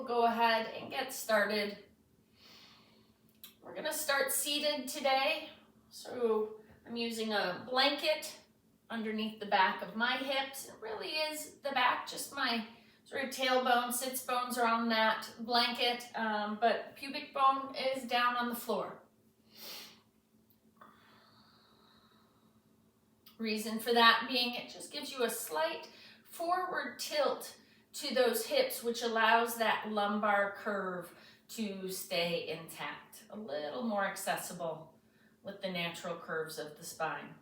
we'll go ahead and get started. We're going to start seated today. So I'm using a blanket underneath the back of my hips. It really is the back, just my sort of tailbone, sits bones are on that blanket, but pubic bone is down on the floor. Reason for that being it just gives you a slight forward tilt to those hips, which allows that lumbar curve to stay intact, a little more accessible with the natural curves of the spine.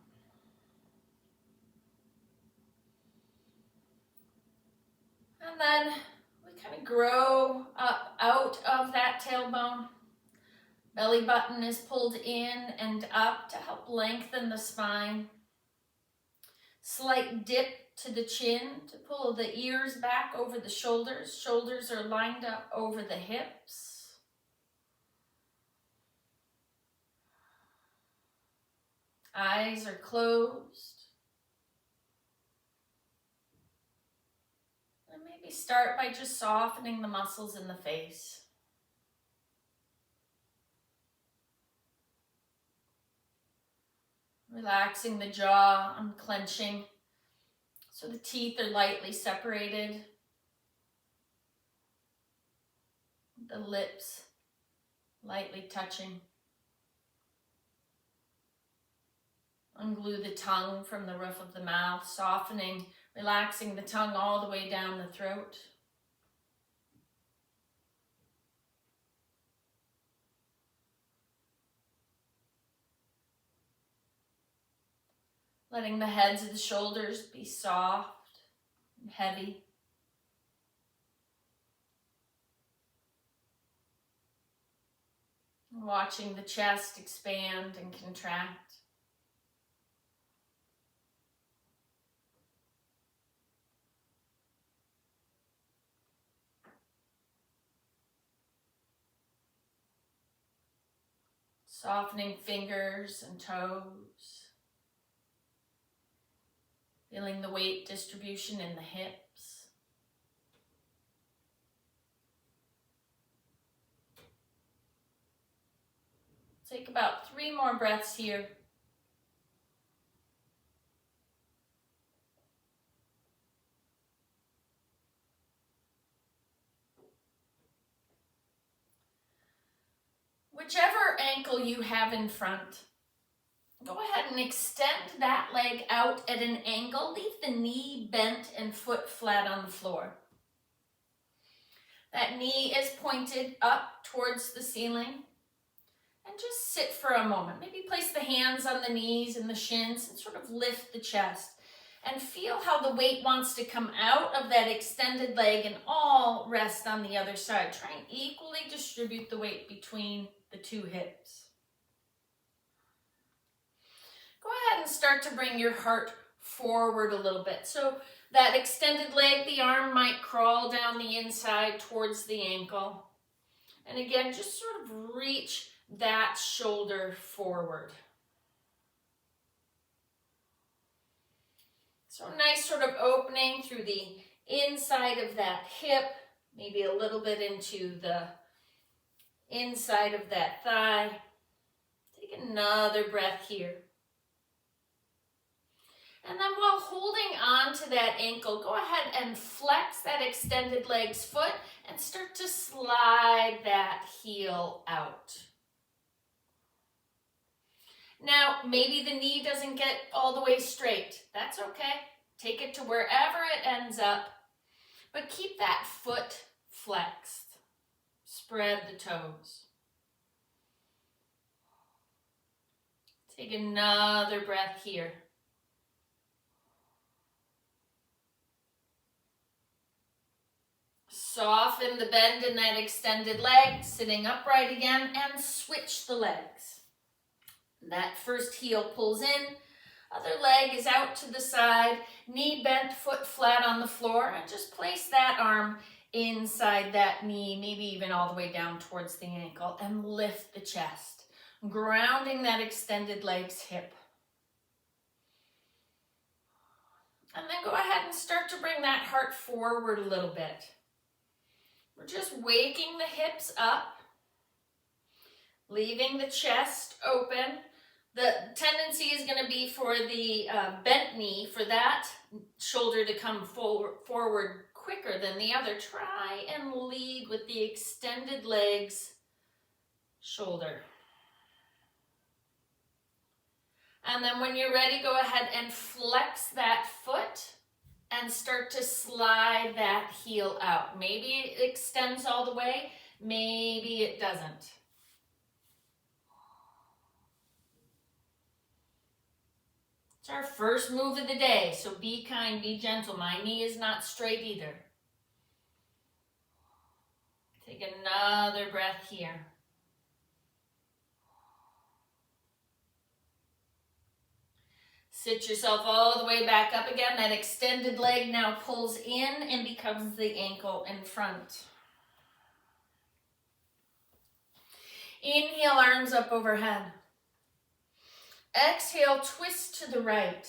And then we kind of grow up out of that tailbone. Belly button is pulled in and up to help lengthen the spine. Slight dip to the chin to pull the ears back over the shoulders. Shoulders are lined up over the hips. Eyes are closed. And maybe start by just softening the muscles in the face. Relaxing the jaw, unclenching, so the teeth are lightly separated. The lips lightly touching. Unglue the tongue from the roof of the mouth, softening, relaxing the tongue all the way down the throat. Letting the heads of the shoulders be soft and heavy. Watching the chest expand and contract. Softening fingers and toes. Feeling the weight distribution in the hips. Take about 3 more breaths here. Whichever ankle you have in front, go ahead and extend that leg out at an angle. Leave the knee bent and foot flat on the floor. That knee is pointed up towards the ceiling. And just sit for a moment. Maybe place the hands on the knees and the shins and sort of lift the chest. And feel how the weight wants to come out of that extended leg and all rest on the other side. Try and equally distribute the weight between the 2 hips. Go ahead and start to bring your heart forward a little bit. So that extended leg, the arm might crawl down the inside towards the ankle. And again, just sort of reach that shoulder forward. So a nice sort of opening through the inside of that hip, maybe a little bit into the inside of that thigh. Take another breath here. And then while holding on to that ankle, go ahead and flex that extended leg's foot and start to slide that heel out. Now, maybe the knee doesn't get all the way straight. That's okay. Take it to wherever it ends up, but keep that foot flexed. Spread the toes. Take another breath here. Soften the bend in that extended leg, sitting upright again, and switch the legs. That first heel pulls in, other leg is out to the side, knee bent, foot flat on the floor, and just place that arm inside that knee, maybe even all the way down towards the ankle, and lift the chest, grounding that extended leg's hip. And then go ahead and start to bring that heart forward a little bit. We're just waking the hips up, leaving the chest open. The tendency is going to be for the bent knee, for that shoulder to come forward quicker than the other. Try and lead with the extended legs, shoulder. And then when you're ready, go ahead and flex that foot and start to slide that heel out. Maybe it extends all the way, maybe it doesn't. It's our first move of the day, so be kind, be gentle. My knee is not straight either. Take another breath here. Sit yourself all the way back up again. That extended leg now pulls in and becomes the ankle in front. Inhale, arms up overhead. Exhale, twist to the right.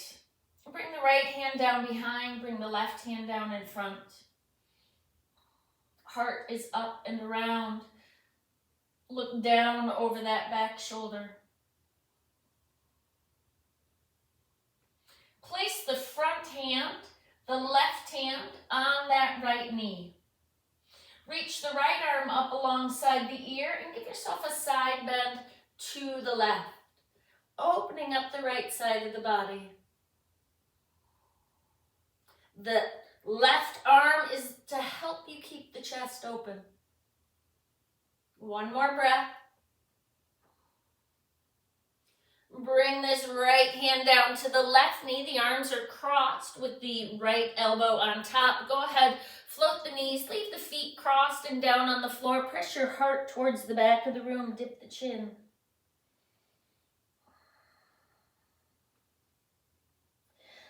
Bring the right hand down behind, bring the left hand down in front. Heart is up and around. Look down over that back shoulder. Place the front hand, the left hand on that right knee. Reach the right arm up alongside the ear and give yourself a side bend to the left, opening up the right side of the body. The left arm is to help you keep the chest open. One more breath. Bring this right hand down to the left knee. The arms are crossed with the right elbow on top. Go ahead, float the knees, leave the feet crossed and down on the floor. Press your heart towards the back of the room. Dip the chin.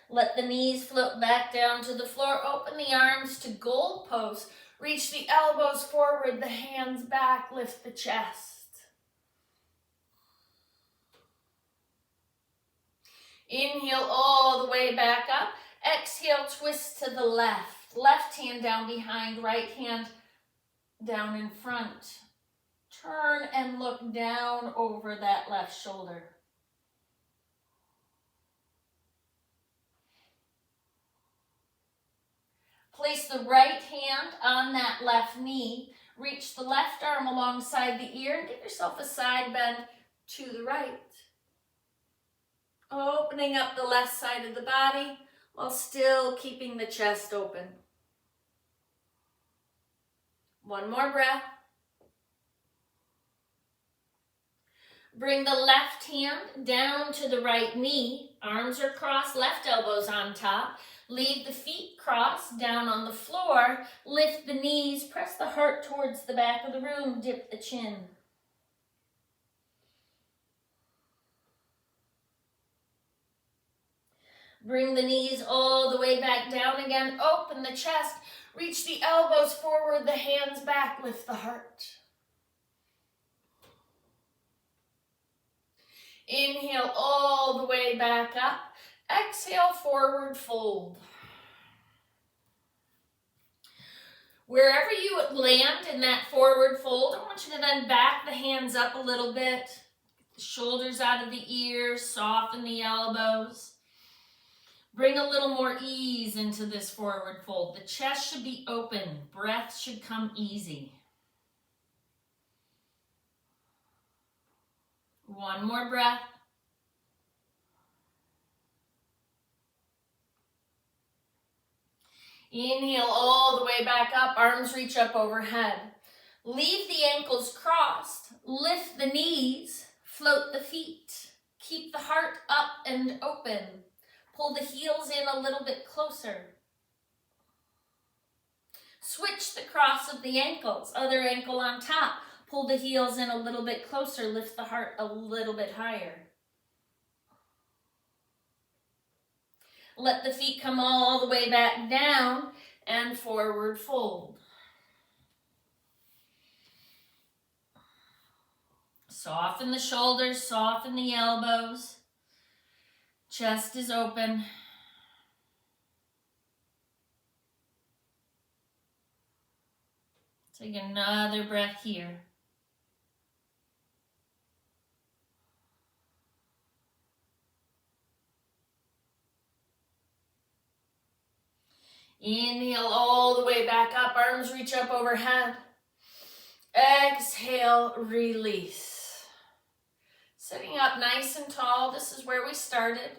Let the knees float back down to the floor. Open the arms to goal pose. Reach the elbows forward, the hands back, lift the chest. Inhale all the way back up. Exhale, twist to the left. Left hand down behind, right hand down in front. Turn and look down over that left shoulder. Place the right hand on that left knee. Reach the left arm alongside the ear and give yourself a side bend to the right. Opening up the left side of the body while still keeping the chest open. One more breath. Bring the left hand down to the right knee. Arms are crossed, left elbows on top. Leave the feet crossed down on the floor. Lift the knees, press the heart towards the back of the room, dip the chin. Bring the knees all the way back down again. Open the chest. Reach the elbows forward, the hands back. Lift the heart. Inhale all the way back up. Exhale, forward fold. Wherever you land in that forward fold, I want you to then back the hands up a little bit. The shoulders out of the ears, soften the elbows. Bring a little more ease into this forward fold. The chest should be open. Breath should come easy. One more breath. Inhale all the way back up. Arms reach up overhead. Leave the ankles crossed. Lift the knees. Float the feet. Keep the heart up and open. Pull the heels in a little bit closer. Switch the cross of the ankles. Other ankle on top. Pull the heels in a little bit closer. Lift the heart a little bit higher. Let the feet come all the way back down and forward fold. Soften the shoulders, soften the elbows. Chest is open. Take another breath here. Inhale all the way back up, arms reach up overhead. Exhale, release. Sitting up nice and tall, this is where we started.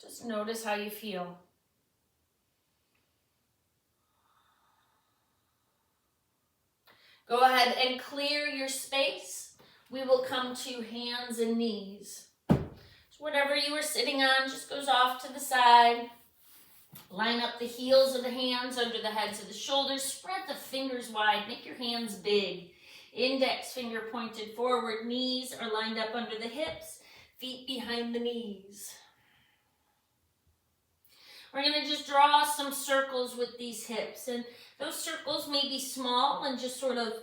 Just notice how you feel. Go ahead and clear your space. We will come to hands and knees. So whatever you were sitting on just goes off to the side. Line up the heels of the hands under the heads of the shoulders. Spread the fingers wide. Make your hands big. Index finger pointed forward. Knees are lined up under the hips. Feet behind the knees. We're going to just draw some circles with these hips. And those circles may be small and just sort of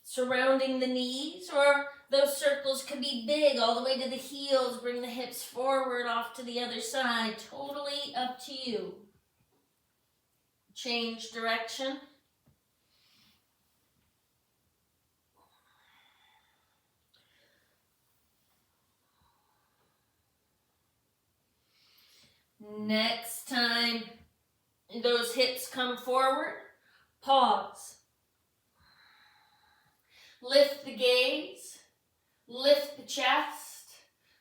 surrounding the knees, or those circles could be big all the way to the heels. Bring the hips forward off to the other side. Totally up to you. Change direction. Next time those hips come forward, pause. Lift the gaze, lift the chest,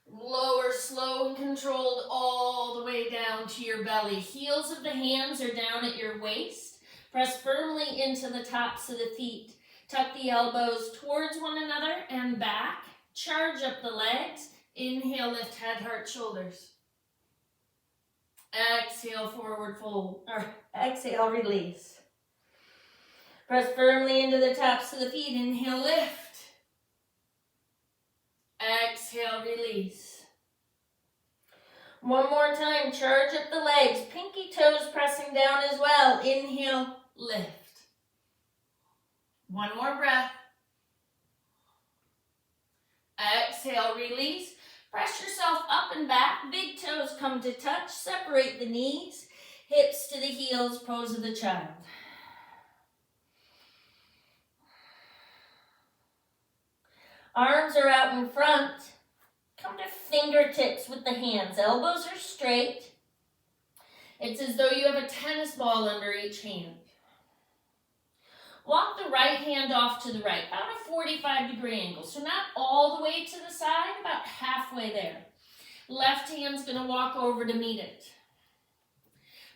lower slow and controlled all the way down to your belly. Heels of the hands are down at your waist. Press firmly into the tops of the feet. Tuck the elbows towards one another and back. Charge up the legs. Inhale, lift head, heart, shoulders. Exhale, forward fold, or exhale, release. Press firmly into the tops of the feet. Inhale, lift. Exhale, release. One more time, charge up the legs. Pinky toes pressing down as well. Inhale, lift. One more breath. Exhale, release. Press yourself up and back. Big toes come to touch. Separate the knees. Hips to the heels. Pose of the child. Arms are out in front. Come to fingertips with the hands. Elbows are straight. It's as though you have a tennis ball under each hand. Walk the right hand off to the right, about a 45-degree angle. So not all the way to the side, about halfway there. Left hand's going to walk over to meet it.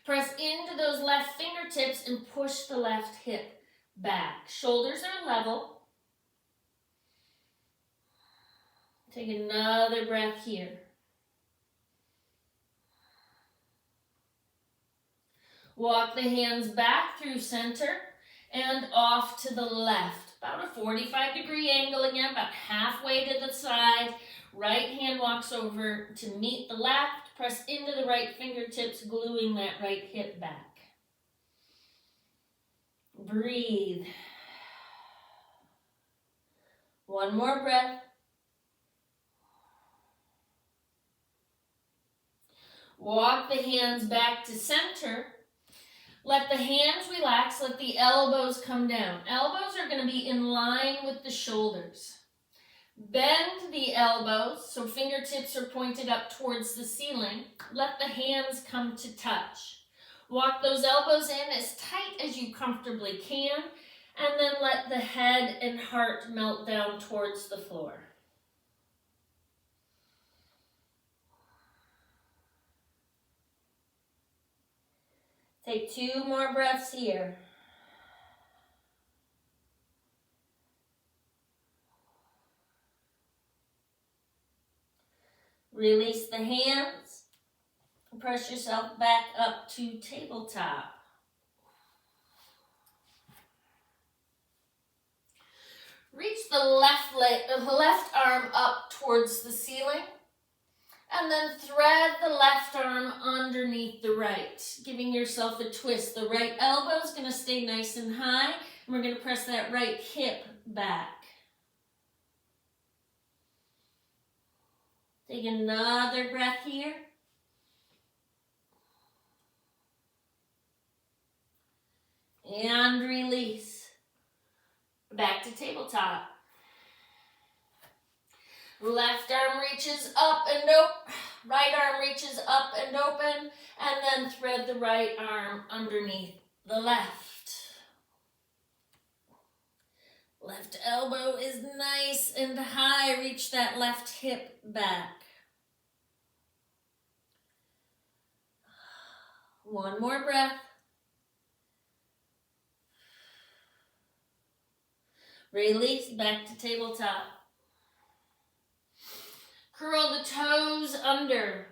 Press into those left fingertips and push the left hip back. Shoulders are level. Take another breath here. Walk the hands back through center and off to the left. About a 45-degree angle again, about halfway to the side. Right hand walks over to meet the left. Press into the right fingertips, gluing that right hip back. Breathe. One more breath. Walk the hands back to center. Let the hands relax. Let the elbows come down. Elbows are going to be in line with the shoulders. Bend the elbows so fingertips are pointed up towards the ceiling. Let the hands come to touch. Walk those elbows in as tight as you comfortably can, and then let the head and heart melt down towards the floor. Take 2 more breaths here. Release the hands. Press yourself back up to tabletop. Reach the left arm up towards the ceiling. And then thread the left arm underneath the right, giving yourself a twist. The right elbow is going to stay nice and high, and we're going to press that right hip back. Take another breath here. And release. Back to tabletop. Left arm reaches up and open. Right arm reaches up and open. And then thread the right arm underneath the left. Left elbow is nice and high. Reach that left hip back. One more breath. Release, back to tabletop. Curl the toes under.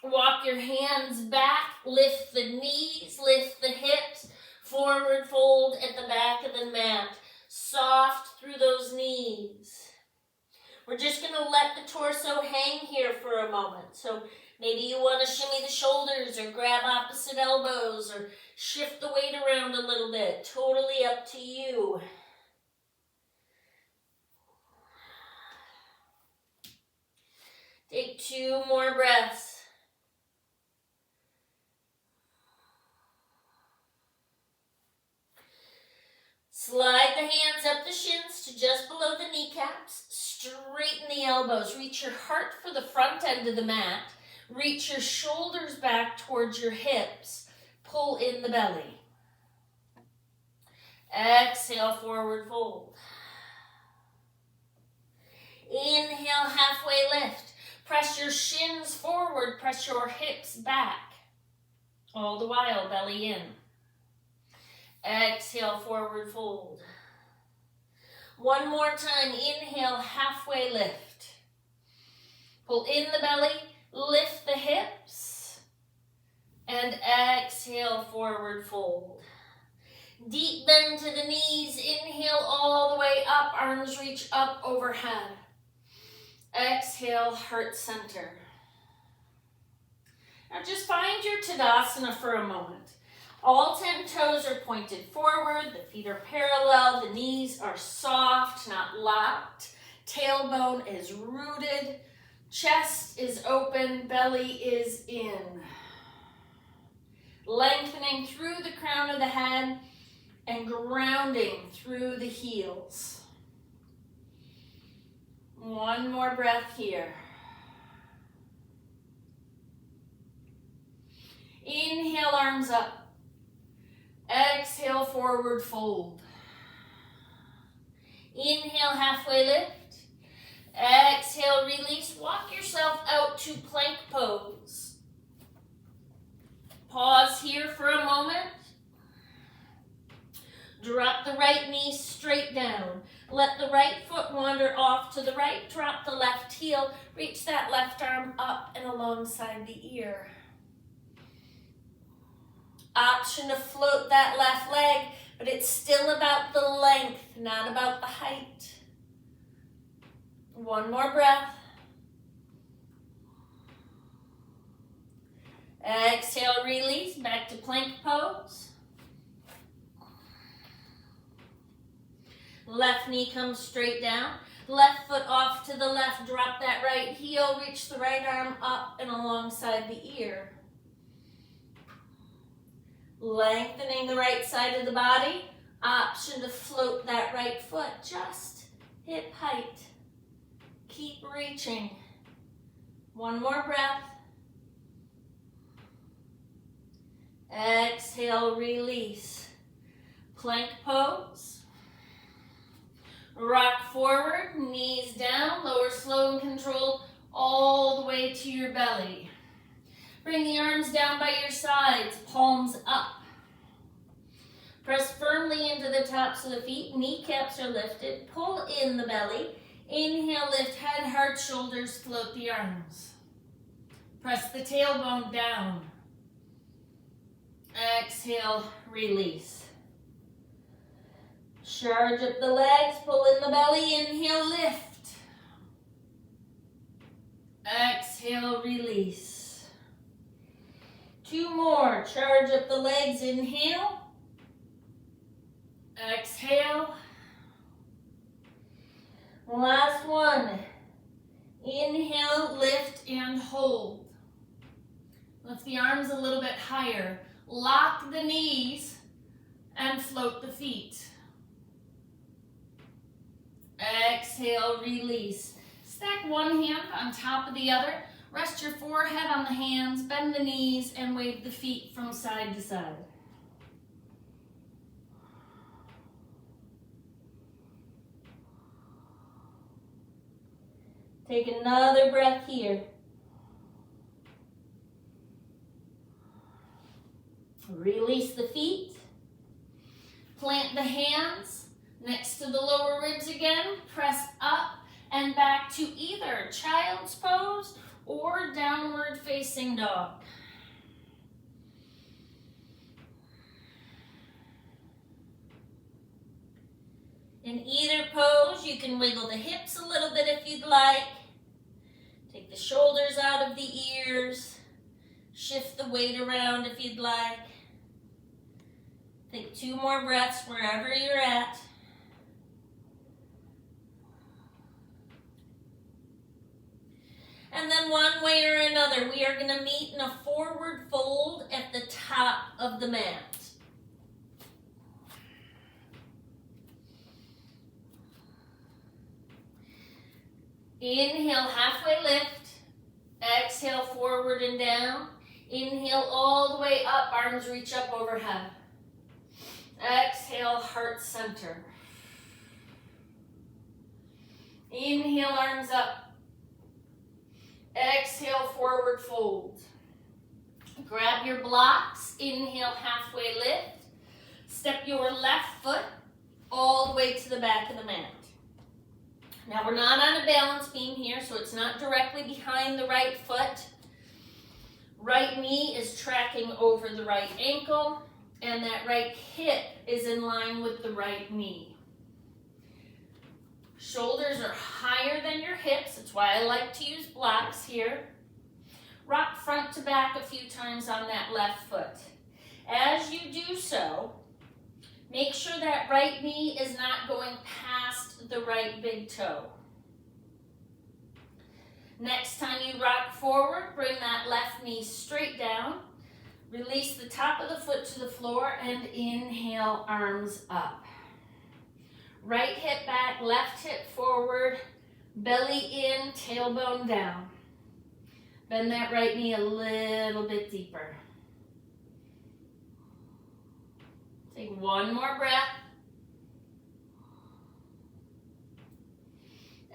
Walk your hands back. Lift the knees, lift the hips. Forward fold at the back of the mat. Soft through those knees. We're just going to let the torso hang here for a moment. So maybe you want to shimmy the shoulders or grab opposite elbows or shift the weight around a little bit. Totally up to you. Take 2 more breaths. Slide the hands up the shins to just below the kneecaps. Straighten the elbows. Reach your heart for the front end of the mat. Reach your shoulders back towards your hips. Pull in the belly. Exhale, forward fold. Inhale, halfway lift. Press your shins forward. Press your hips back. All the while, belly in. Exhale, forward fold. One more time. Inhale, halfway lift. Pull in the belly, lift the hips, and exhale, forward fold. Deep bend to the knees. Inhale all the way up. Arms reach up overhead. Exhale, heart center. Now just find your Tadasana for a moment. All 10 toes are pointed forward, the feet are parallel, the knees are soft, not locked. Tailbone is rooted, chest is open, belly is in. Lengthening through the crown of the head and grounding through the heels. One more breath here. Inhale, arms up. Exhale, forward fold. Inhale, halfway lift. Exhale, release. Walk yourself out to plank pose. Pause here for a moment. Drop the right knee straight down. Let the right foot wander off to the right. Drop the left heel. Reach that left arm up and alongside the ear. Option to float that left leg, but it's still about the length, not about the height. One more breath. Exhale, release, back to plank pose. Left knee comes straight down. Left foot off to the left, drop that right heel, reach the right arm up and alongside the ear. Lengthening the right side of the body. Option to float that right foot just hip height. Keep reaching. One more breath. Exhale, release. Plank pose. Rock forward, knees down, lower slow and controlled all the way to your belly. Bring the arms down by your sides, palms up. Press firmly into the tops of the feet, kneecaps are lifted. Pull in the belly. Inhale, lift head, heart, shoulders, float the arms. Press the tailbone down. Exhale, release. Charge up the legs, pull in the belly, inhale, lift. Exhale, release. 2 more, charge up the legs, inhale. Exhale. Last one. Inhale, lift and hold. Lift the arms a little bit higher. Lock the knees and float the feet. Exhale, release. Stack one hand on top of the other. Rest your forehead on the hands, bend the knees, and wave the feet from side to side. Take another breath here. Release the feet. Plant the hands next to the lower ribs again. Press up and back to either child's pose or downward facing dog. In either pose, you can wiggle the hips a little bit if you'd like. Take the shoulders out of the ears. Shift the weight around if you'd like. Take 2 more breaths wherever you're at. And then one way or another, we are going to meet in a forward fold at the top of the mat. Inhale, halfway lift. Exhale, forward and down. Inhale all the way up, arms reach up overhead. Exhale, heart center. Inhale, arms up. Exhale, forward fold. Grab your blocks. Inhale, halfway lift. Step your left foot all the way to the back of the mat. Now we're not on a balance beam here, so it's not directly behind the right foot. Right knee is tracking over the right ankle, and that right hip is in line with the right knee. Shoulders are higher than your hips. That's why I like to use blocks here. Rock front to back a few times on that left foot. As you do so, make sure that right knee is not going past the right big toe. Next time you rock forward, bring that left knee straight down. Release the top of the foot to the floor and inhale, arms up. Right hip back, left hip forward, belly in, tailbone down. Bend that right knee a little bit deeper. Take one more breath.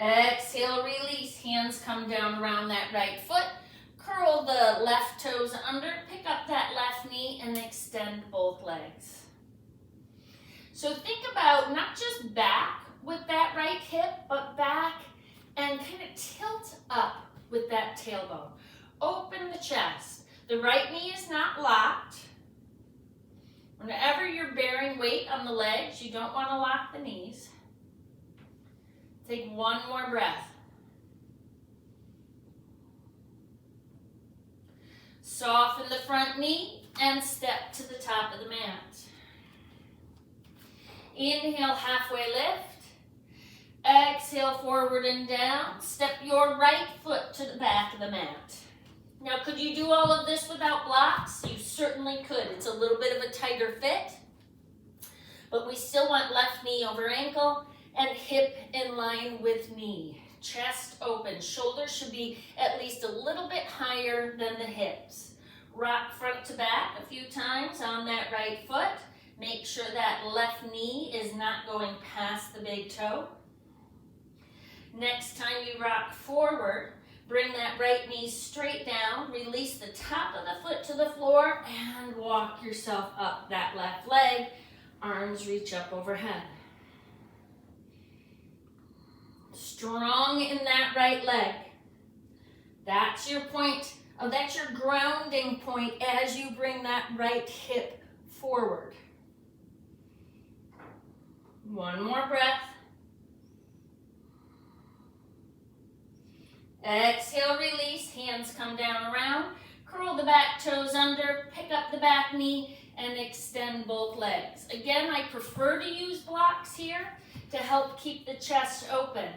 Exhale, release. Hands come down around that right foot. Curl the left toes under. Pick up that left knee and extend both legs. So think about not just back with that right hip, but back and kind of tilt up with that tailbone. Open the chest. The right knee is not locked. Whenever you're bearing weight on the legs, you don't want to lock the knees. Take one more breath. Soften the front knee and step to the top of the mat. Inhale, halfway lift. Exhale, forward and down. Step your right foot to the back of the mat. Now, could you do all of this without blocks? You certainly could. It's a little bit of a tighter fit, but we still want left knee over ankle and hip in line with knee. Chest open. Shoulders should be at least a little bit higher than the hips. Rock front to back a few times on that right foot. Make sure that left knee is not going past the big toe. Next time you rock forward, bring that right knee straight down. Release the top of the foot to the floor and walk yourself up that left leg. Arms reach up overhead. Strong in that right leg. That's your point, that's your grounding point as you bring that right hip forward. One more breath. Exhale, release. Hands come down around. Curl the back toes under. Pick up the back knee and extend both legs. Again, I prefer to use blocks here to help keep the chest open.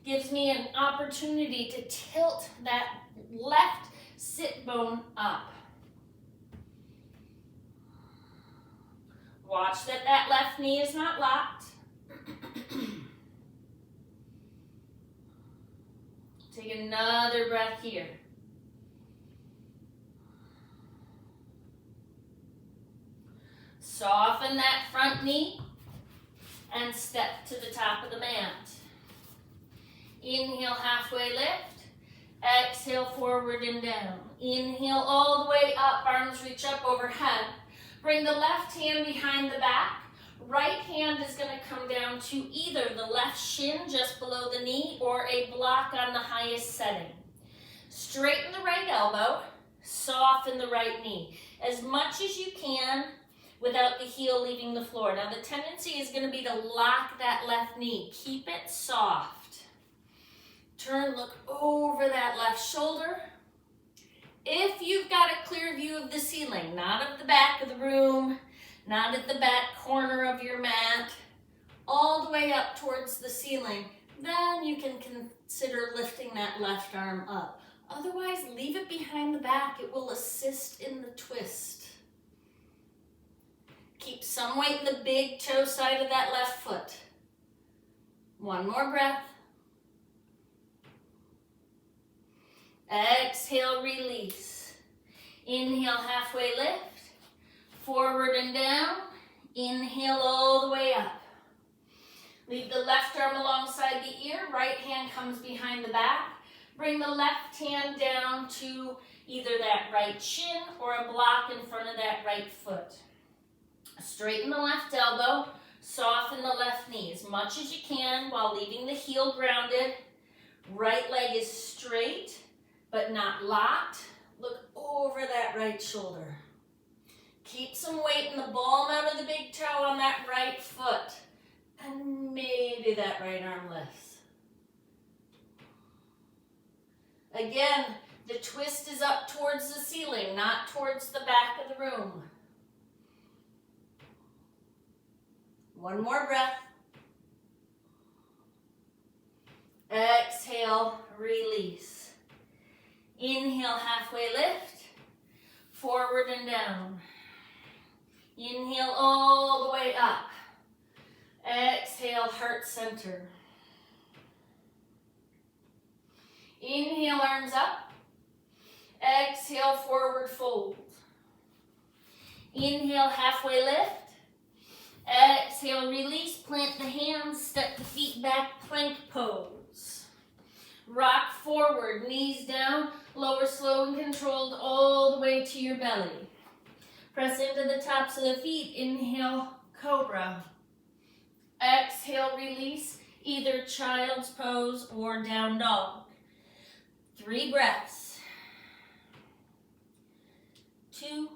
Gives me an opportunity to tilt that left sit bone up. Watch that left knee is not locked. Take another breath here. Soften that front knee and step to the top of the mat. Inhale, halfway lift. Exhale, forward and down. Inhale all the way up, arms reach up overhead. Bring the left hand behind the back. Right hand is going to come down to either the left shin just below the knee or a block on the highest setting. Straighten the right elbow, soften the right knee as much as you can without the heel leaving the floor. Now the tendency is going to be to lock that left knee. Keep it soft. Turn, look over that left shoulder. If you've got a clear view of the ceiling, not of the back of the room, not at the back corner of your mat, all the way up towards the ceiling, then you can consider lifting that left arm up. Otherwise, leave it behind the back. It will assist in the twist. Keep some weight in the big toe side of that left foot. One more breath. Exhale, release. Inhale, halfway lift. Forward and down. Inhale all the way up. Leave the left arm alongside the ear. Right hand comes behind the back. Bring the left hand down to either that right shin or a block in front of that right foot. Straighten the left elbow. Soften the left knee as much as you can while leaving the heel grounded. Right leg is straight but not locked. Look over that right shoulder. Keep some weight in the ball out of the big toe on that right foot. And maybe that right arm lifts. Again, the twist is up towards the ceiling, not towards the back of the room. One more breath. Exhale, release. Inhale, halfway lift. Forward and down. Inhale all the way up. Exhale, heart center. Inhale, arms up. Exhale, forward fold. Inhale, halfway lift. Exhale, release, plant the hands, step the feet back, plank pose. Rock forward, knees down, lower slow and controlled all the way to your belly. Press into the tops of the feet, inhale, cobra. Exhale, release, either child's pose or down dog. 3 breaths. 2,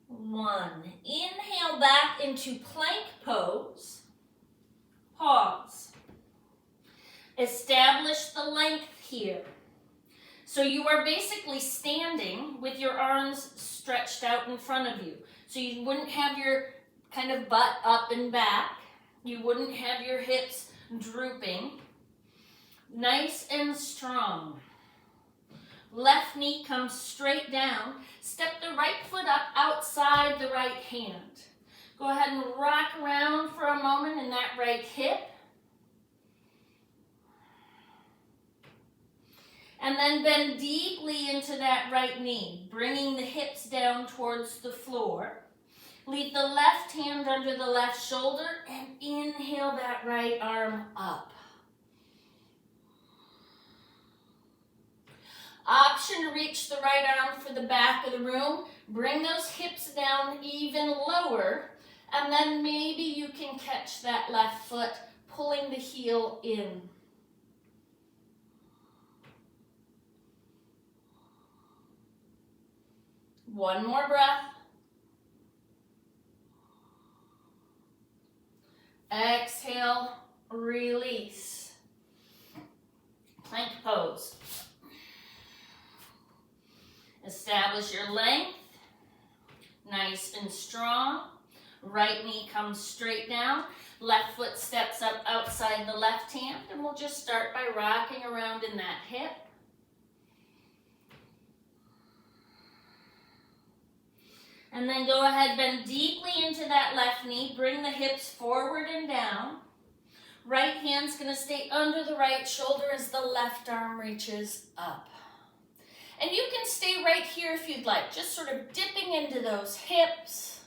1. Inhale back into plank pose. Pause. Establish the length here. So you are basically standing with your arms stretched out in front of you. So you wouldn't have your kind of butt up and back. You wouldn't have your hips drooping. Nice and strong. Left knee comes straight down. Step the right foot up outside the right hand. Go ahead and rock around for a moment in that right hip. And then bend deeply into that right knee, bringing the hips down towards the floor. Leave the left hand under the left shoulder and inhale that right arm up. Option to reach the right arm for the back of the room. Bring those hips down even lower, and then maybe you can catch that left foot, pulling the heel in. One more breath. Exhale, release. Plank pose. Establish your length, nice and strong. Right knee comes straight down. Left foot steps up outside the left hand, and we'll just start by rocking around in that hip. And then go ahead, bend deeply into that left knee. Bring the hips forward and down. Right hand's gonna stay under the right shoulder as the left arm reaches up. And you can stay right here if you'd like, just sort of dipping into those hips.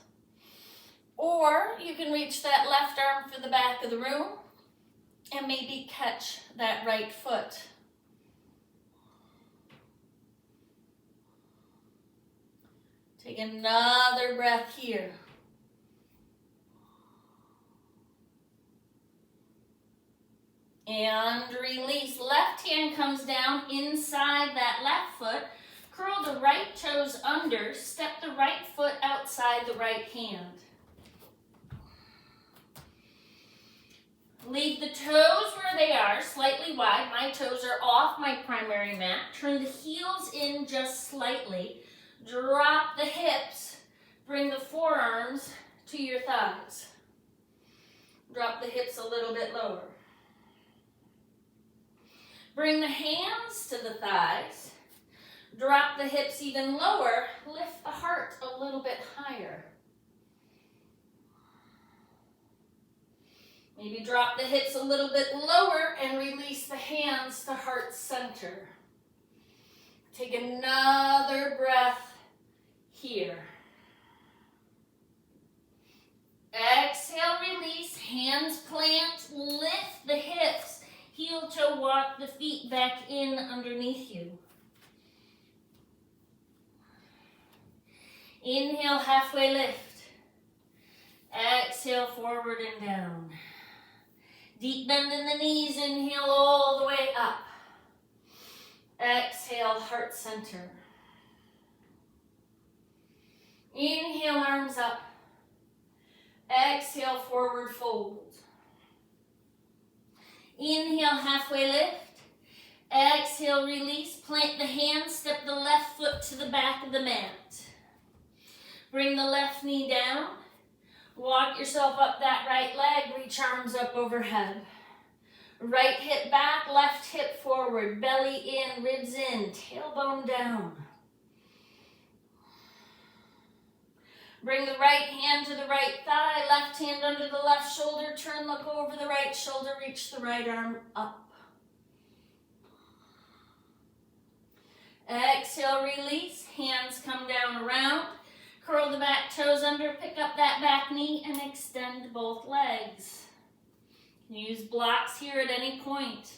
Or you can reach that left arm for the back of the room and maybe catch that right foot. Take another breath here. And release. Left hand comes down inside that left foot. Curl the right toes under. Step the right foot outside the right hand. Leave the toes where they are, slightly wide. My toes are off my primary mat. Turn the heels in just slightly. Drop the hips. Bring the forearms to your thighs. Drop the hips a little bit lower. Bring the hands to the thighs. Drop the hips even lower. Lift the heart a little bit higher. Maybe drop the hips a little bit lower and release the hands to heart center. Take another breath here. Exhale, release, hands plant, lift the hips. Heel to walk the feet back in underneath you. Inhale, halfway lift. Exhale, forward and down. Deep bend in the knees, inhale all the way up. Exhale, heart center. Inhale, arms up. Exhale, forward fold. Inhale, halfway lift. Exhale, release. Plant the hands, step the left foot to the back of the mat. Bring the left knee down. Walk yourself up that right leg, reach arms up overhead. Right hip back, left hip forward, belly in, ribs in, tailbone down. Bring the right hand to the right thigh, left hand under the left shoulder, turn, look over the right shoulder, reach the right arm up. Exhale, release, hands come down around, curl the back toes under, pick up that back knee and extend both legs. Use blocks here at any point.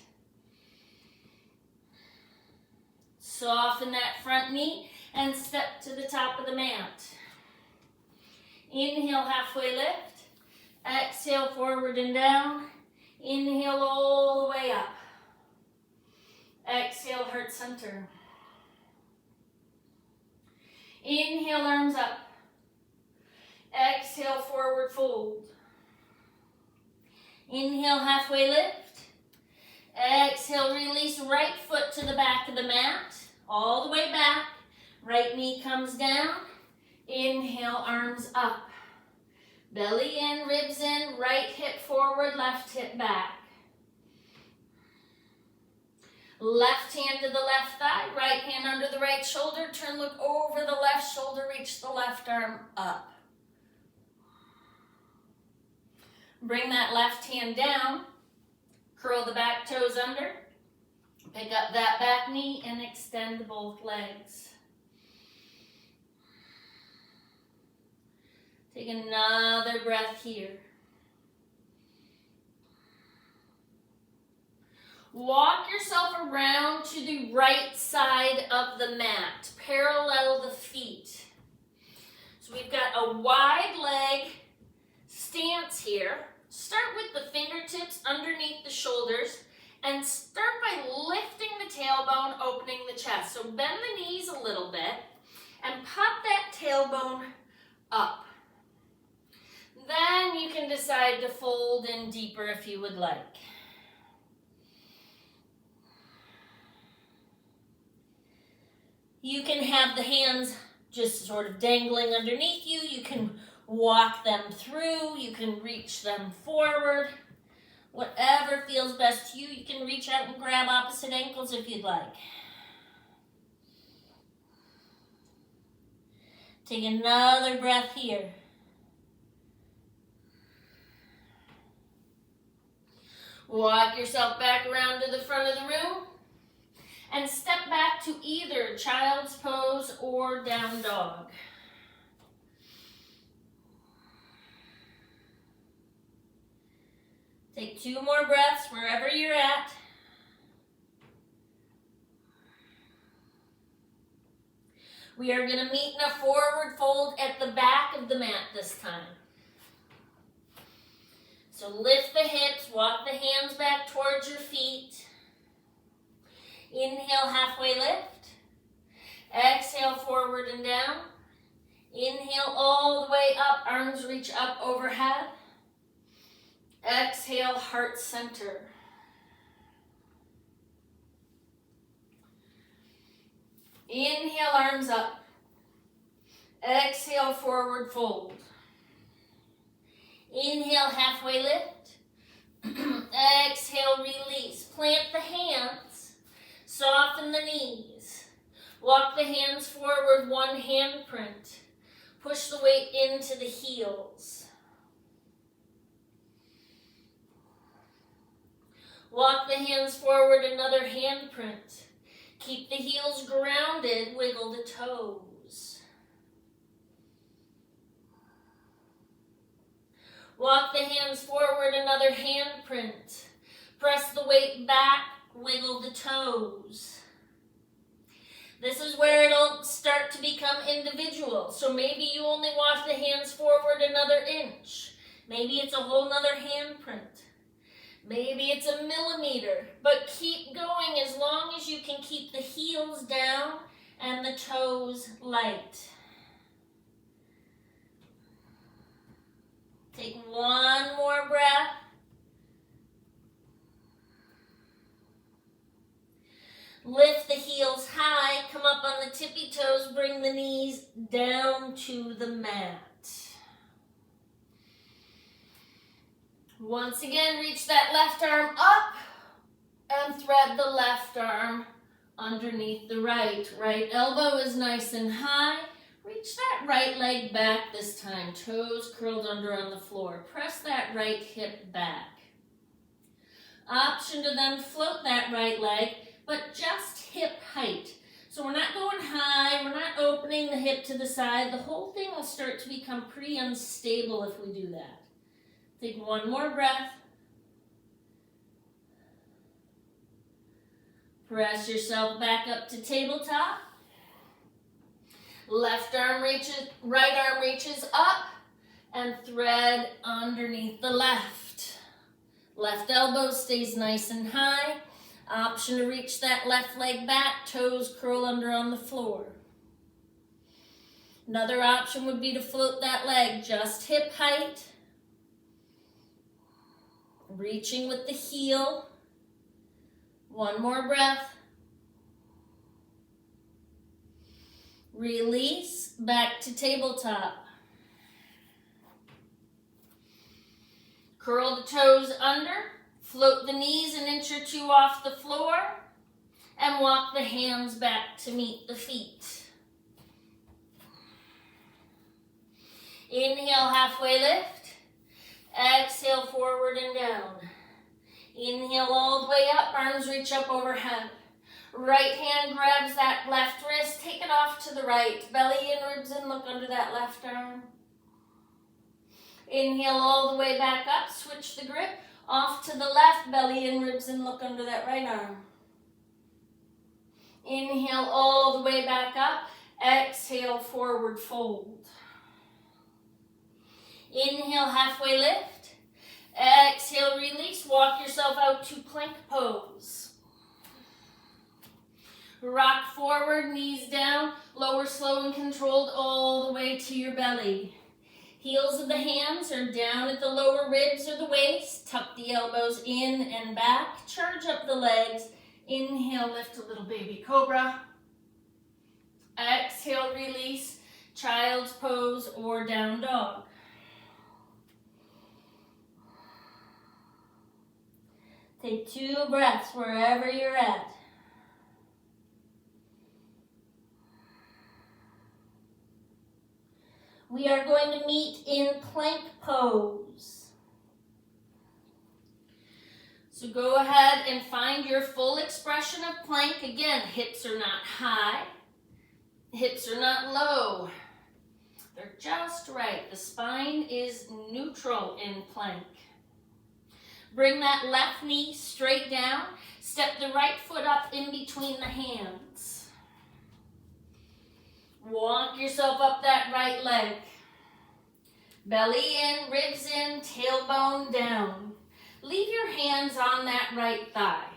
Soften that front knee and step to the top of the mat. Inhale, halfway lift. Exhale, forward and down. Inhale all the way up. Exhale, heart center. Inhale, arms up. Exhale, forward fold. Inhale, halfway lift. Exhale, release right foot to the back of the mat. All the way back. Right knee comes down. Inhale, arms up. Belly in, ribs in, right hip forward, left hip back. Left hand to the left thigh, right hand under the right shoulder. Turn, look over the left shoulder, reach the left arm up. Bring that left hand down. Curl the back toes under. Pick up that back knee and extend both legs. Take another breath here. Walk yourself around to the right side of the mat. Parallel the feet. So we've got a wide leg stance here. Start with the fingertips underneath the shoulders and start by lifting the tailbone, opening the chest. So bend the knees a little bit and pop that tailbone up. Then you can decide to fold in deeper if you would like. You can have the hands just sort of dangling underneath you. You can walk them through. You can reach them forward. Whatever feels best to you. You can reach out and grab opposite ankles if you'd like. Take another breath here. Walk yourself back around to the front of the room and step back to either child's pose or down dog. Take 2 more breaths wherever you're at. We are going to meet in a forward fold at the back of the mat this time. So lift the hips, walk the hands back towards your feet. Inhale, halfway lift. Exhale, forward and down. Inhale all the way up, arms reach up overhead. Exhale, heart center. Inhale, arms up. Exhale, forward fold. Inhale, halfway lift. Exhale, release. Plant the hands. Soften the knees. Walk the hands forward, one handprint. Push the weight into the heels. Walk the hands forward, another handprint. Keep the heels grounded, wiggle the toes. Walk the hands forward, another handprint. Press the weight back, wiggle the toes. This is where it'll start to become individual. So maybe you only walk the hands forward another inch. Maybe it's a whole nother handprint. Maybe it's a millimeter. But keep going as long as you can keep the heels down and the toes light. Take 1 more breath. Lift the heels high, come up on the tippy toes, bring the knees down to the mat. Once again, reach that left arm up and thread the left arm underneath the right. Right elbow is nice and high. Reach that right leg back this time, toes curled under on the floor. Press that right hip back. Option to then float that right leg, but just hip height. So we're not going high, we're not opening the hip to the side. The whole thing will start to become pretty unstable if we do that. Take 1 more breath. Press yourself back up to tabletop. Left arm reaches, right arm reaches up and thread underneath the left. Left elbow stays nice and high. Option to reach that left leg back, toes curl under on the floor. Another option would be to float that leg just hip height. Reaching with the heel. 1 more breath. Release, back to tabletop. Curl the toes under, float the knees an inch or 2 off the floor, and walk the hands back to meet the feet. Inhale, halfway lift. Exhale, forward and down. Inhale all the way up, arms reach up overhead. Right hand grabs that left wrist, take it off to the right. Belly in, ribs in, look under that left arm. Inhale all the way back up, switch the grip. Off to the left, belly in, ribs in, look under that right arm. Inhale all the way back up. Exhale, forward fold. Inhale, halfway lift. Exhale, release. Walk yourself out to plank pose. Rock forward, knees down. Lower slow and controlled all the way to your belly. Heels of the hands are down at the lower ribs or the waist. Tuck the elbows in and back. Charge up the legs. Inhale, lift a little baby cobra. Exhale, release, child's pose or down dog. Take 2 breaths wherever you're at. We are going to meet in plank pose. So go ahead and find your full expression of plank. Again, hips are not high, hips are not low. They're just right. The spine is neutral in plank. Bring that left knee straight down. Step the right foot up in between the hands. Walk yourself up that right leg. Belly in, ribs in, tailbone down. Leave your hands on that right thigh.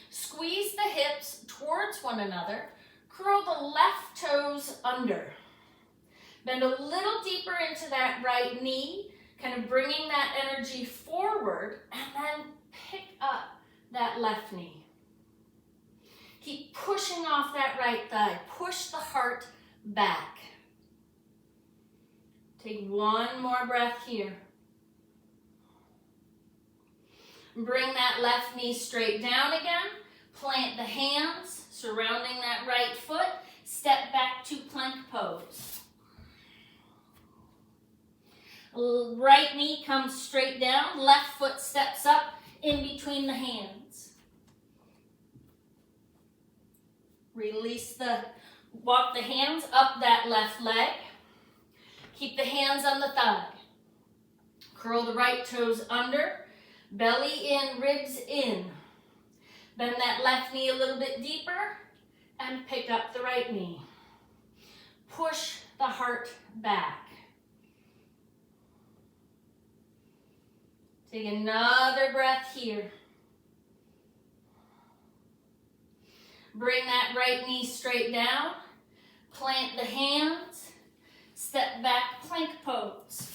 Squeeze the hips towards one another. Curl the left toes under. Bend a little deeper into that right knee, kind of bringing that energy forward, and then pick up that left knee. Keep pushing off that right thigh. Push the heart back. Take one more breath here. Bring that left knee straight down again. Plant the hands surrounding that right foot. Step back to plank pose. Right knee comes straight down. Left foot steps up in between the hands. Walk the hands up that left leg. Keep the hands on the thigh. Curl the right toes under. Belly in, ribs in. Bend that left knee a little bit deeper and pick up the right knee. Push the heart back. Take another breath here. Bring that right knee straight down. Plant the hands. Step back, plank pose.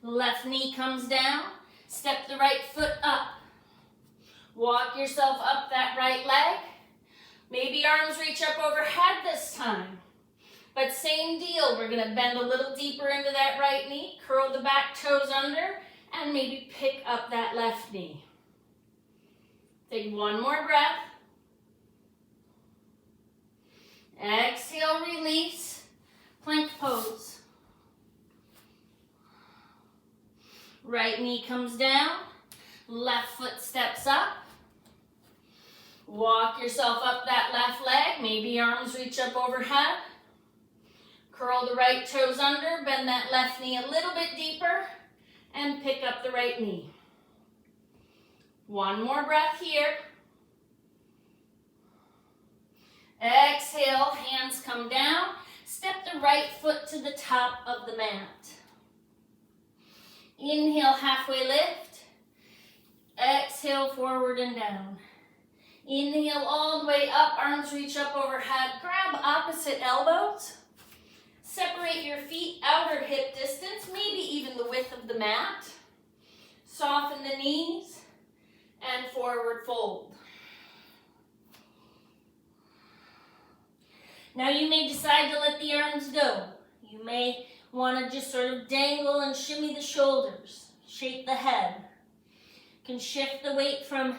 Left knee comes down. Step the right foot up. Walk yourself up that right leg. Maybe arms reach up overhead this time. But same deal, we're going to bend a little deeper into that right knee, curl the back toes under, and maybe pick up that left knee. Take one more breath. Exhale, release, plank pose. Right knee comes down, left foot steps up. Walk yourself up that left leg, maybe arms reach up overhead. Curl the right toes under, bend that left knee a little bit deeper, and pick up the right knee. One more breath here. Exhale, hands come down. Step the right foot to the top of the mat. Inhale, halfway lift. Exhale, forward and down. Inhale all the way up, arms reach up overhead. Grab opposite elbows. Separate your feet outer hip distance, maybe even the width of the mat. Soften the knees and forward fold. Now you may decide to let the arms go. You may want to just sort of dangle and shimmy the shoulders, shake the head. You can shift the weight from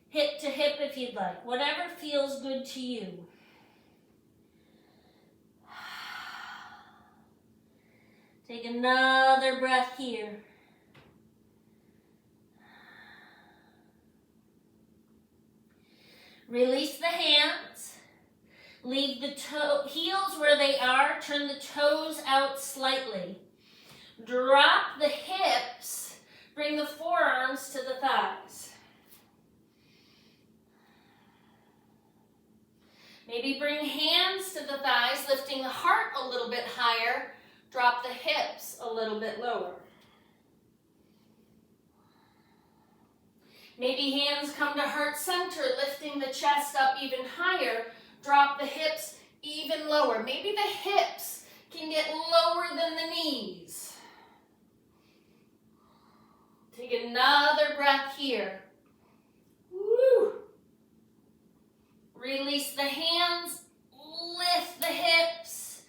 hip to hip if you'd like, whatever feels good to you. Take another breath here. Release the hands. Leave the heels where they are. Turn the toes out slightly. Drop the hips. Bring the forearms to the thighs. Maybe bring hands to the thighs, lifting the heart a little bit higher. Drop the hips a little bit lower. Maybe hands come to heart center, lifting the chest up even higher. Drop the hips even lower. Maybe the hips can get lower than the knees. Take another breath here. Woo. Release the hands, lift the hips,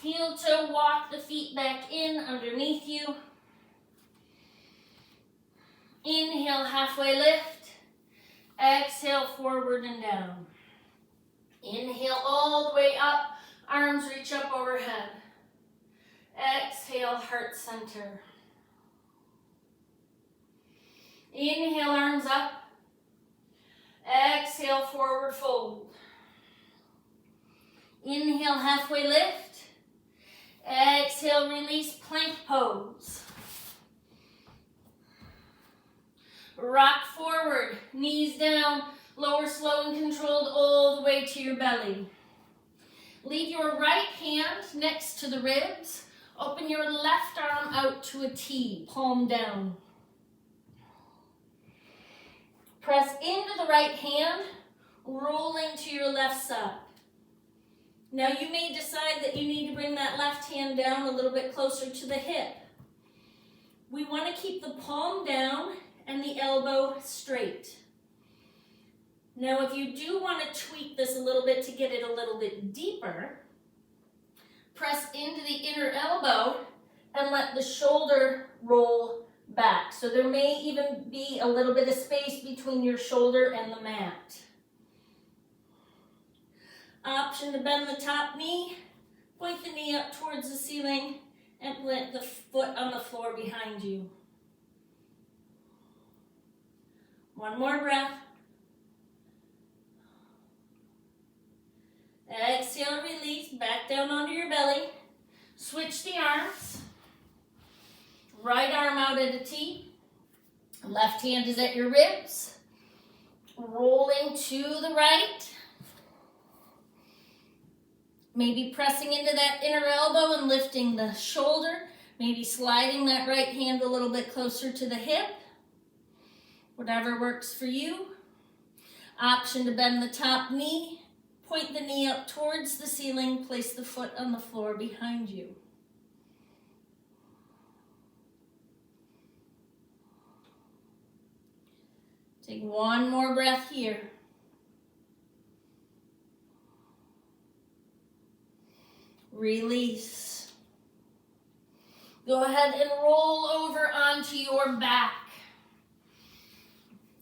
heel toe, walk the feet back in underneath you. Inhale, halfway lift. Exhale, forward and down. Inhale all the way up, arms reach up overhead. Exhale, heart center. Inhale, arms up. Exhale, forward fold. Inhale, halfway lift. Exhale, release, plank pose. Rock forward, knees down, lower slow and controlled all the way to your belly. Leave your right hand next to the ribs. Open your left arm out to a T, palm down. Press into the right hand, rolling to your left side. Now you may decide that you need to bring that left hand down a little bit closer to the hip. We want to keep the palm down and the elbow straight. Now if you do want to tweak this a little bit to get it a little bit deeper, press into the inner elbow and let the shoulder roll back. So there may even be a little bit of space between your shoulder and the mat. Option to bend the top knee, point the knee up towards the ceiling, and plant the foot on the floor behind you. One more breath. Exhale, release, back down onto your belly. Switch the arms. Right arm out at a T. Left hand is at your ribs. Rolling to the right. Maybe pressing into that inner elbow and lifting the shoulder. Maybe sliding that right hand a little bit closer to the hip. Whatever works for you. Option to bend the top knee. Point the knee up towards the ceiling. Place the foot on the floor behind you. Take one more breath here. Release. Go ahead and roll over onto your back.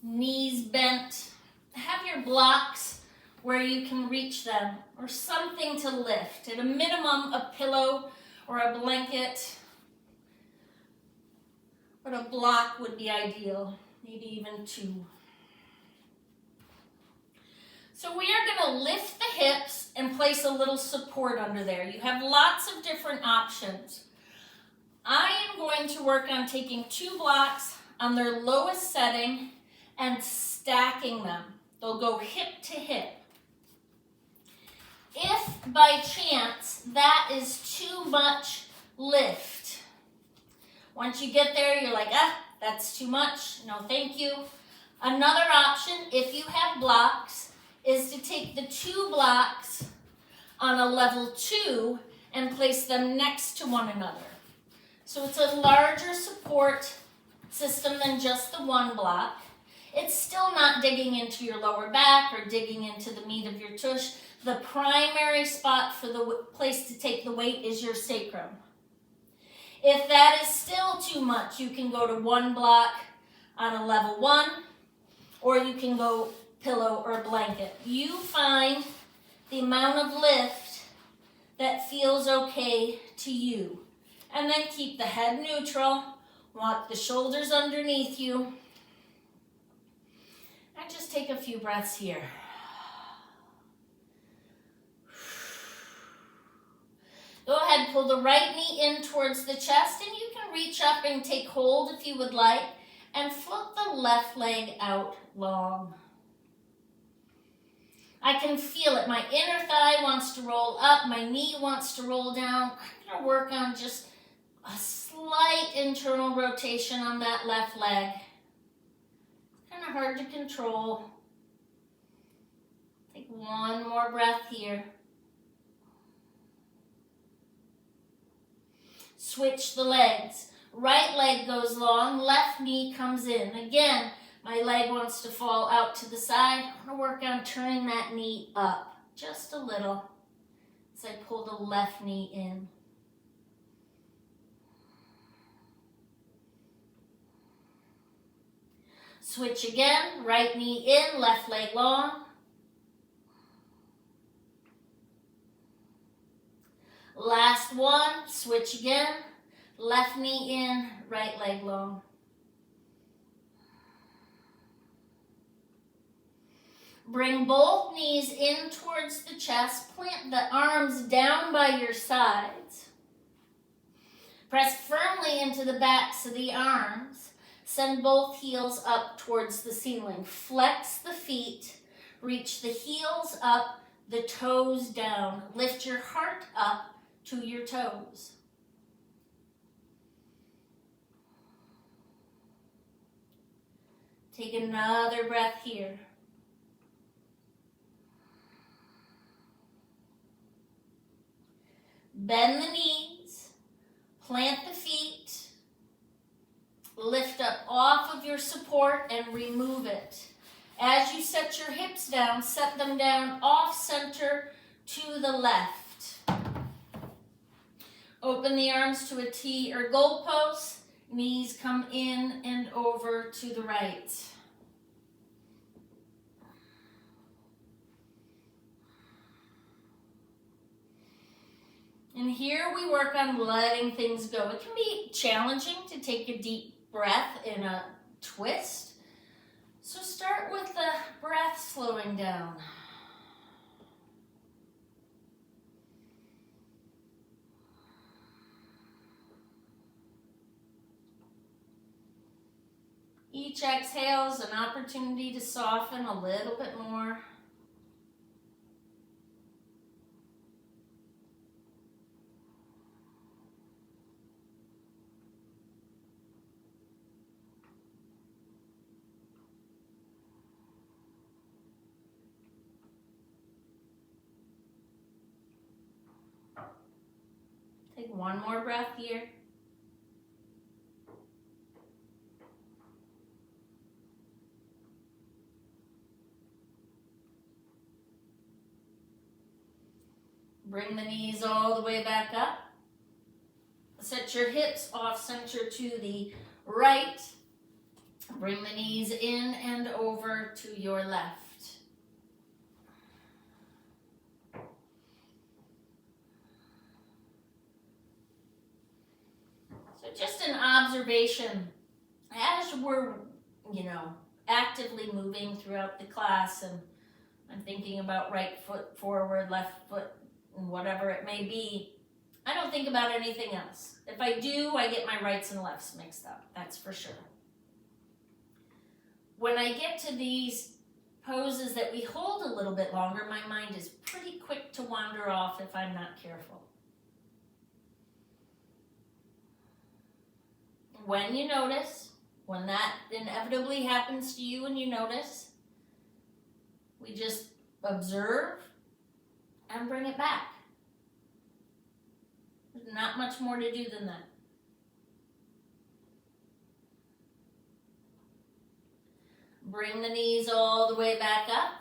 Knees bent. Have your blocks where you can reach them, or something to lift. At a minimum, a pillow or a blanket, but a block would be ideal, maybe even 2. So we are going to lift the hips and place a little support under there. You have lots of different options. I am going to work on taking 2 blocks on their lowest setting and stacking them. They'll go hip to hip. If by chance that is too much lift, once you get there, you're like, that's too much. No, thank you. Another option, if you have blocks, is to take the 2 blocks on a level 2 and place them next to one another. So it's a larger support system than just the 1 block. It's still not digging into your lower back or digging into the meat of your tush. The primary spot for the place to take the weight is your sacrum. If that is still too much, you can go to 1 block on a level 1, or you can go pillow or blanket. You find the amount of lift that feels okay to you. And then keep the head neutral, walk the shoulders underneath you, and just take a few breaths here. Go ahead, pull the right knee in towards the chest, and you can reach up and take hold if you would like, and float the left leg out long. I can feel it. My inner thigh wants to roll up, my knee wants to roll down. I'm going to work on just a slight internal rotation on that left leg. Kind of hard to control. Take one more breath here. Switch the legs. Right leg goes long, left knee comes in. Again, my leg wants to fall out to the side. I'm going to work on turning that knee up just a little as I pull the left knee in. Switch again, right knee in, left leg long. Last one, switch again, left knee in, right leg long. Bring both knees in towards the chest. Plant the arms down by your sides. Press firmly into the backs of the arms. Send both heels up towards the ceiling. Flex the feet. Reach the heels up, the toes down. Lift your heart up to your toes. Take another breath here. Bend the knees, plant the feet, lift up off of your support and remove it. As you set your hips down, set them down off center to the left. Open the arms to a T or goalpost. Knees come in and over to the right. And here we work on letting things go. It can be challenging to take a deep breath in a twist. So start with the breath slowing down. Each exhale is an opportunity to soften a little bit more. Take one more breath here. Bring the knees all the way back up. Set your hips off center to the right. Bring the knees in and over to your left. So just an observation as we're, actively moving throughout the class, and I'm thinking about right foot forward, left foot, and whatever it may be. I don't think about anything else. If I do, I get my rights and lefts mixed up, that's for sure. When I get to these poses that we hold a little bit longer, my mind is pretty quick to wander off if I'm not careful. When you notice, when that inevitably happens to you and you notice, we just observe and bring it back. There's not much more to do than that. Bring the knees all the way back up.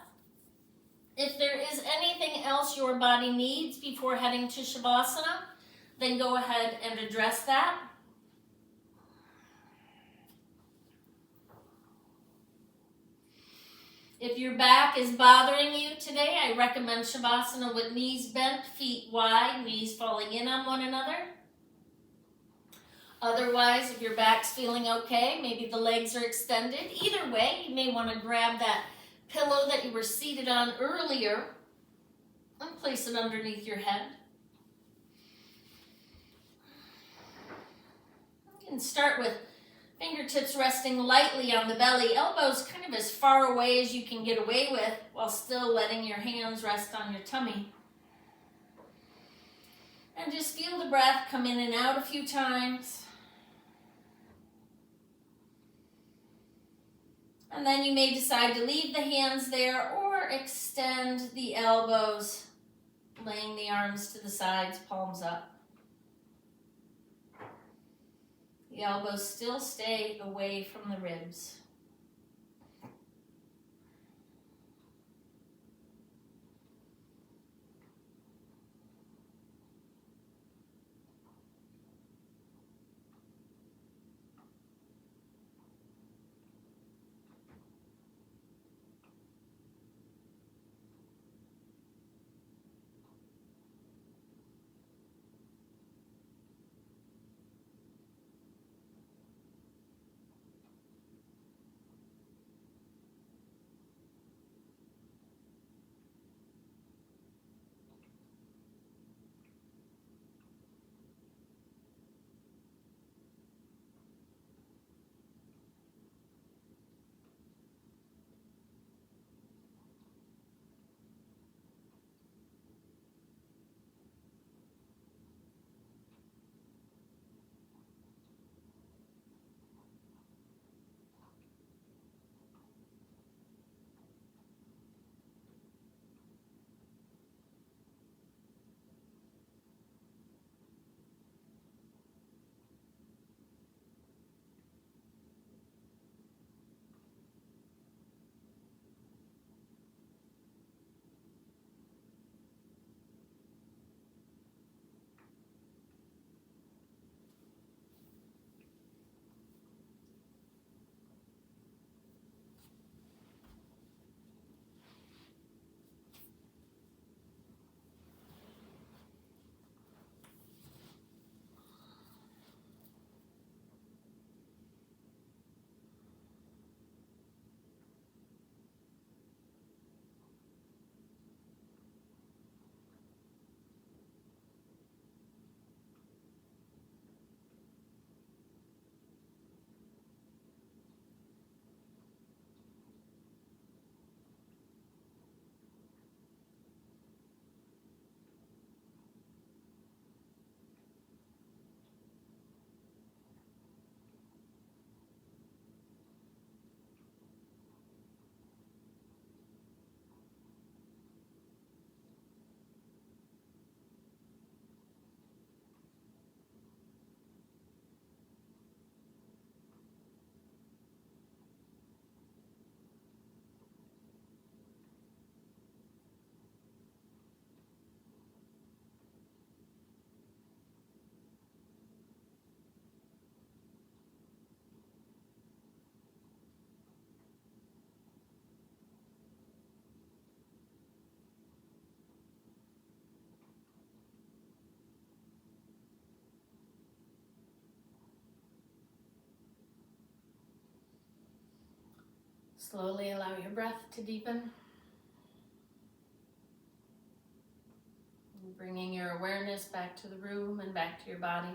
If there is anything else your body needs before heading to Shavasana, then go ahead and address that. If your back is bothering you today, I recommend Shavasana with knees bent, feet wide, knees falling in on one another. Otherwise, if your back's feeling okay, maybe the legs are extended. Either way, you may want to grab that pillow that you were seated on earlier and place it underneath your head. You can start with fingertips resting lightly on the belly, elbows kind of as far away as you can get away with while still letting your hands rest on your tummy. And just feel the breath come in and out a few times. And then you may decide to leave the hands there or extend the elbows, laying the arms to the sides, palms up. The elbows still stay away from the ribs. Slowly allow your breath to deepen. Bringing your awareness back to the room and back to your body.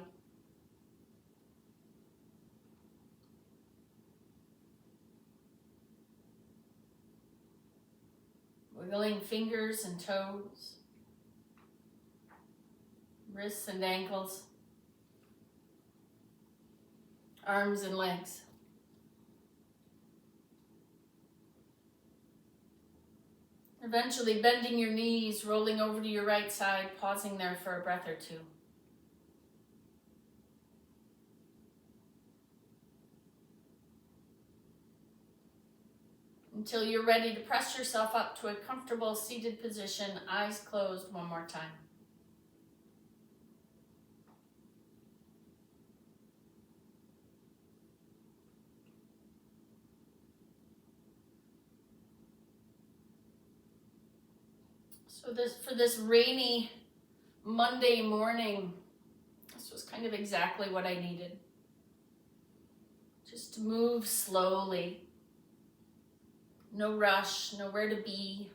Wiggling fingers and toes, wrists and ankles, arms and legs. Eventually bending your knees, rolling over to your right side, pausing there for a breath or two. Until you're ready to press yourself up to a comfortable seated position, eyes closed one more time. So for this rainy Monday morning, this was kind of exactly what I needed. Just to move slowly. No rush, nowhere to be.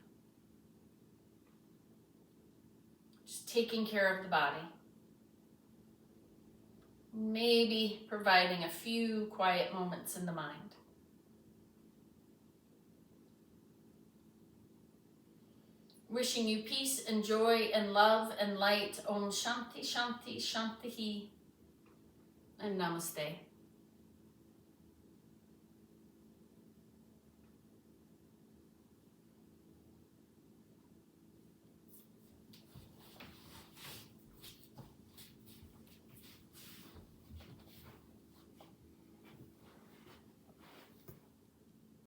Just taking care of the body. Maybe providing a few quiet moments in the mind. Wishing you peace and joy and love and light. Om Shanti Shanti Shanti, and Namaste.